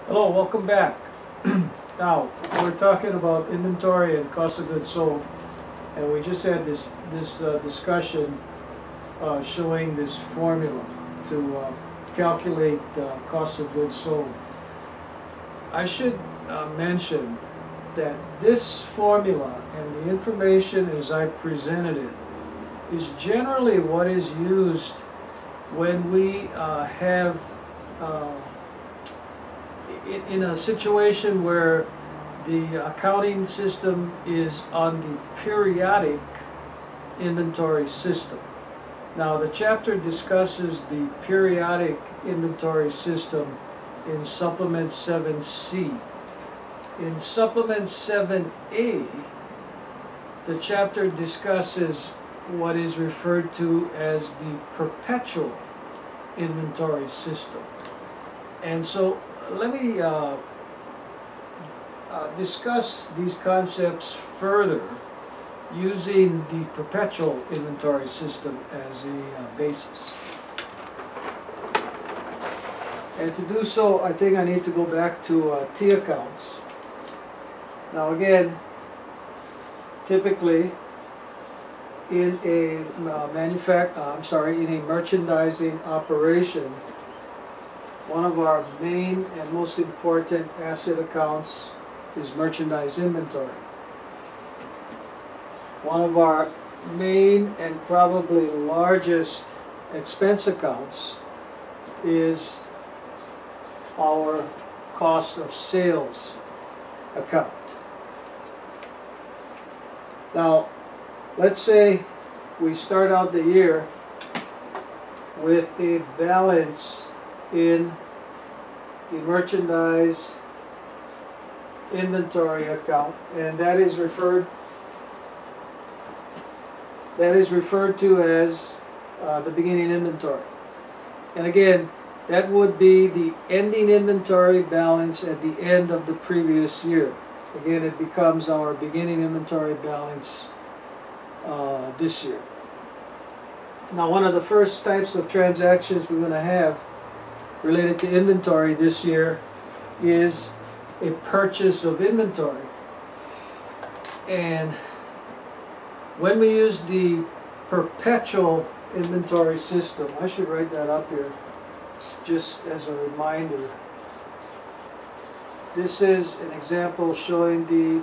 Hello, welcome back. Now, we're talking about inventory and cost of goods sold, and we just had this discussion showing this formula to calculate cost of goods sold. I should mention that this formula and the information as I presented it is generally what is used when we have in a situation where the accounting system is on the periodic inventory system. Now, the chapter discusses the periodic inventory system in Supplement 7C. In Supplement 7A, the chapter discusses what is referred to as the Perpetual inventory system. And so let me discuss these concepts further using the Perpetual inventory system as a basis. And to do so, I think I need to go back to T accounts. Now again, typically in a in a merchandising operation, one of our main and most important asset accounts is merchandise inventory. One of our main and probably largest expense accounts is our cost of sales account. Now, let's say we start out the year with a balance in the merchandise inventory account, and that is referred to as the beginning inventory. And again, that would be the ending inventory balance at the end of the previous year. Again, it becomes our beginning inventory balance this year. Now, one of the first types of transactions we're going to have related to inventory this year is a purchase of inventory. And when we use the Perpetual inventory system, I should write that up here just as a reminder. This is an example showing the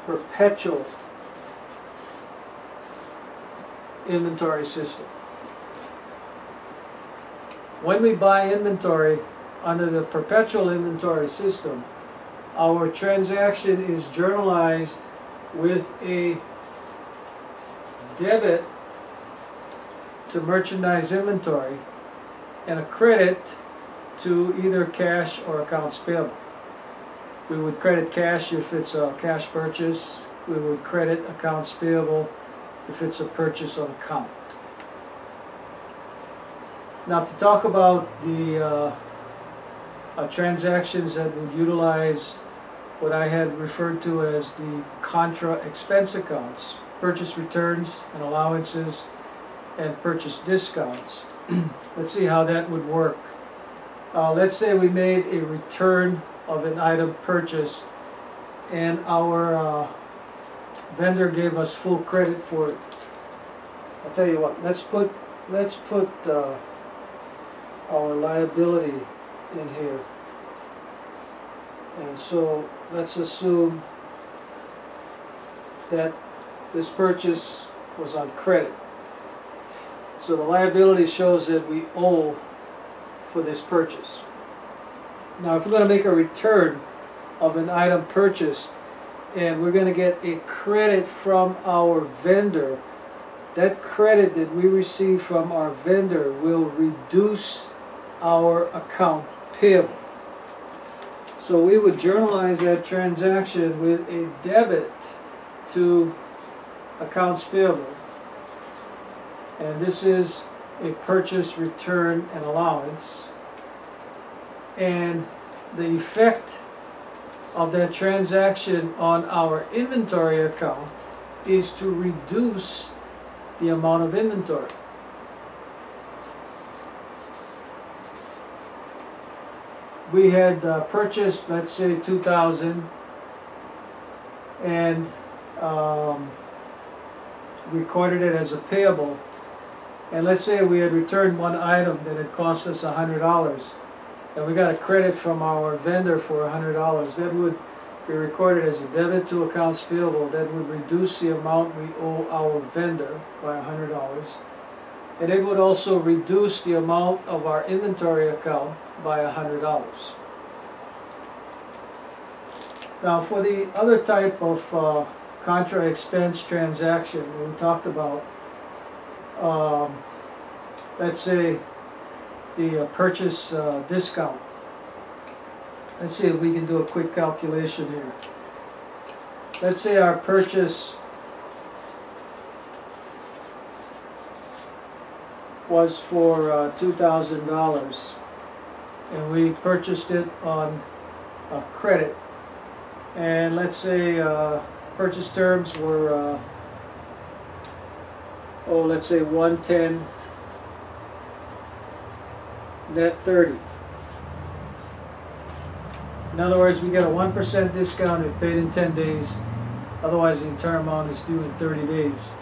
Perpetual inventory system. When we buy inventory under the Perpetual inventory system, our transaction is journalized with a debit to merchandise inventory and a credit to either cash or accounts payable. We would credit cash if it's a cash purchase. We would credit accounts payable if it's a purchase on account. Now, to talk about the transactions that would utilize what I had referred to as the contra expense accounts, purchase returns and allowances, and purchase discounts. Let's see how that would work. Let's say we made a return of an item purchased, and our vendor gave us full credit for it. I'll tell you what. Let's put our liability in here. And so let's assume that this purchase was on credit. So the liability shows that we owe for this purchase. Now, if we're going to make a return of an item purchased and we're going to get a credit from our vendor, that credit that we receive from our vendor will reduce our account payable. So we would journalize that transaction with a debit to accounts payable, and this is a purchase, return, and allowance, and the effect of that transaction on our inventory account is to reduce the amount of inventory. we had purchased, let's say, 2,000 and recorded it as a payable, and let's say we had returned one item that had cost us $100, and we got a credit from our vendor for $100, that would be recorded as a debit to accounts payable. That would reduce the amount we owe our vendor by $100, and it would also reduce the amount of our inventory account by $100. Now, for the other type of contra expense transaction we talked about, let's say the purchase discount. Let's see if we can do a quick calculation here. Let's say our purchase was for $2,000, and we purchased it on credit, and let's say purchase terms were let's say 110 net 30. In other words, we get a 1% discount if paid in 10 days, otherwise the entire amount is due in 30 days.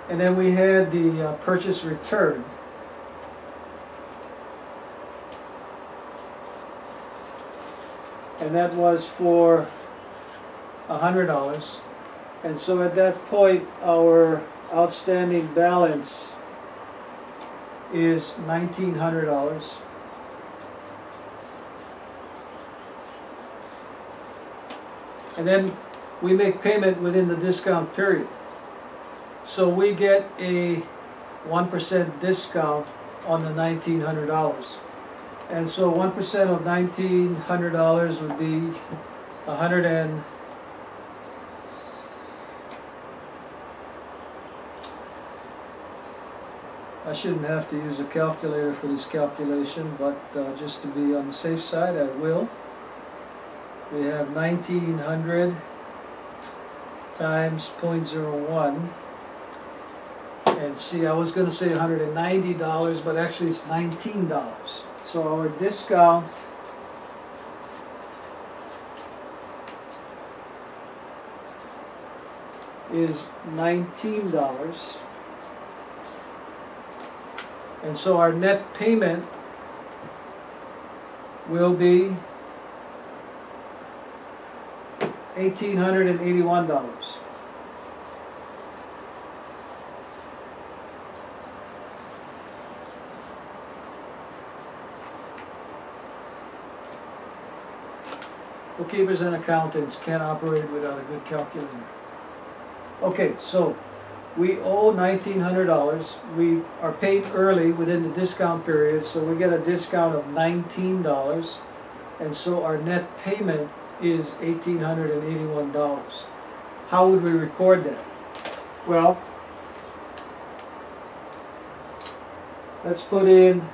And then we had the purchase return. And that was for $100. And so at that point, our outstanding balance is $1,900. And then we make payment within the discount period. So we get a 1% discount on the $1,900. And so 1% of $1,900 would be 100 and I shouldn't have to use a calculator for this calculation, but just to be on the safe side, I will. We have 1,900 times 0.01. And see, I was going to say $190, but actually it's $19. So our discount is $19. And so our net payment will be $1,881. Bookkeepers and accountants can't operate without a good calculator. Okay, so we owe $1,900. We are paid early within the discount period, so we get a discount of $19, and so our net payment is $1,881. How would we record that? Well, let's put in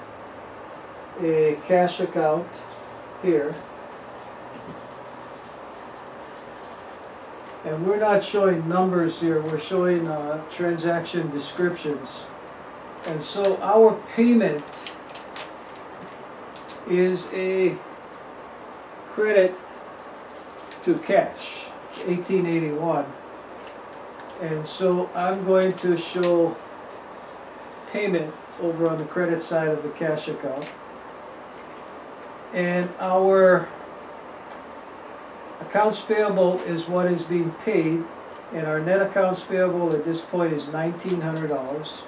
a cash account here. And we're not showing numbers here, we're showing transaction descriptions. And so our payment is a credit to cash, $1,881. And so I'm going to show payment over on the credit side of the cash account. And our accounts payable is what is being paid, and our net accounts payable at this point is $1,900.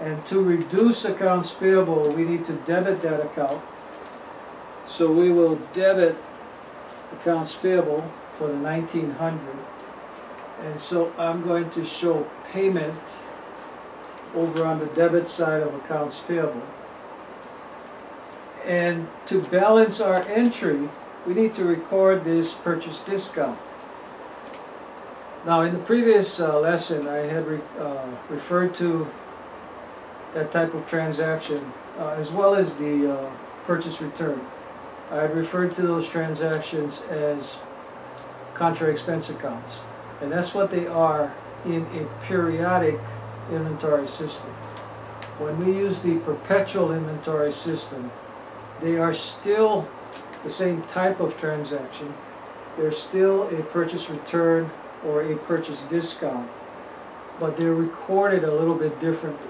And to reduce accounts payable, we need to debit that account. So we will debit accounts payable for the $1,900. And so I'm going to show payment over on the debit side of accounts payable. And to balance our entry, we need to record this purchase discount. Now, in the previous lesson, I had referred to that type of transaction as well as the purchase return. I had referred to those transactions as contra expense accounts, and that's what they are in a periodic inventory system. When we use the perpetual inventory system, they are still the same type of transaction. They're still a purchase return or a purchase discount, but they're recorded a little bit differently.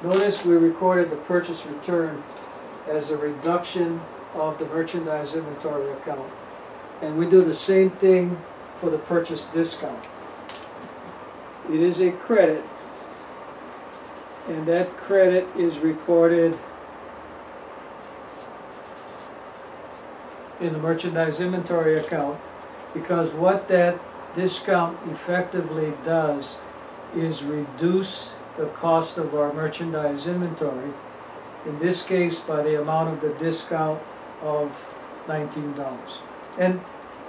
Notice we recorded the purchase return as a reduction of the merchandise inventory account, and we do the same thing for the purchase discount. It is a credit, and that credit is recorded in the merchandise inventory account, because what that discount effectively does is reduce the cost of our merchandise inventory, in this case by the amount of the discount of $19. And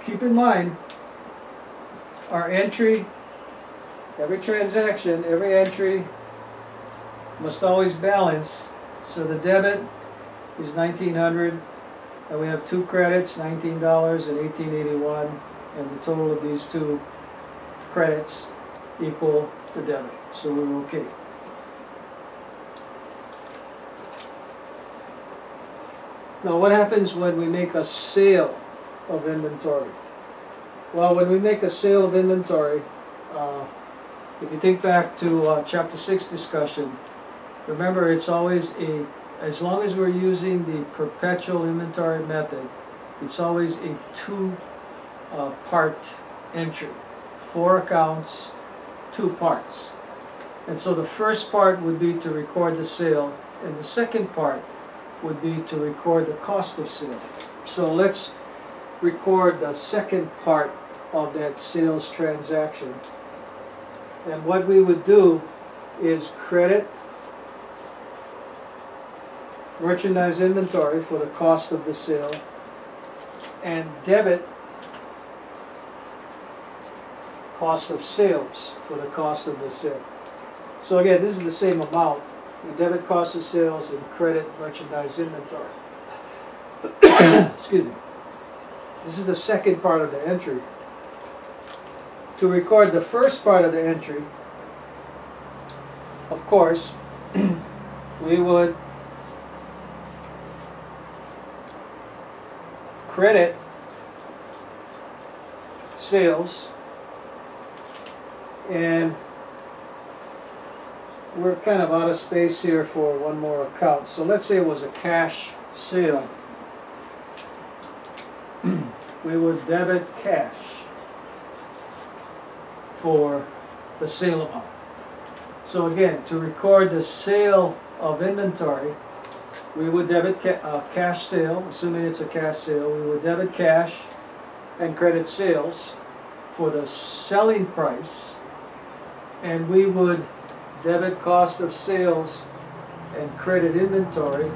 keep in mind, our entry, every transaction, every entry must always balance. So the debit is $1,900, and we have two credits, $19 and $18.81, and the total of these two credits equal the debit. So we're okay. Now what happens when we make a sale of inventory? Well, when we make a sale of inventory, if you think back to Chapter 6 discussion, remember it's always as long as we're using the perpetual inventory method, it's always a two-part entry. 4 accounts, 2 parts. And so the first part would be to record the sale, and the second part would be to record the cost of sale. So let's record the second part of that sales transaction. And what we would do is credit merchandise inventory for the cost of the sale and debit cost of sales for the cost of the sale. So again, this is the same amount. We debit cost of sales and credit merchandise inventory. Excuse me. This is the second part of the entry. To record the first part of the entry, of course, we would credit sales, and we're kind of out of space here for one more account. So let's say it was a cash sale. We would debit cash for the sale amount. So again, to record the sale of inventory, we would debit cash sale, assuming it's a cash sale. We would debit cash and credit sales for the selling price, and we would debit cost of sales and credit inventory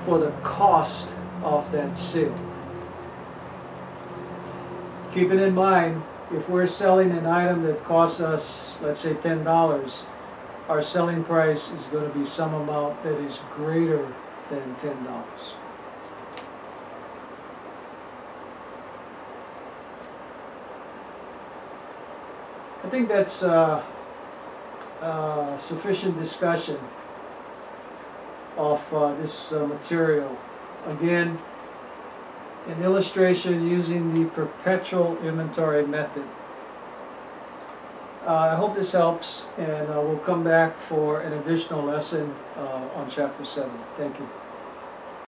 for the cost of that sale. Keeping in mind, if we're selling an item that costs us, let's say $10, our selling price is going to be some amount that is greater than $10. I think that's sufficient discussion of this material. Again, an illustration using the perpetual inventory method. I hope this helps, and we'll come back for an additional lesson on Chapter 7. Thank you.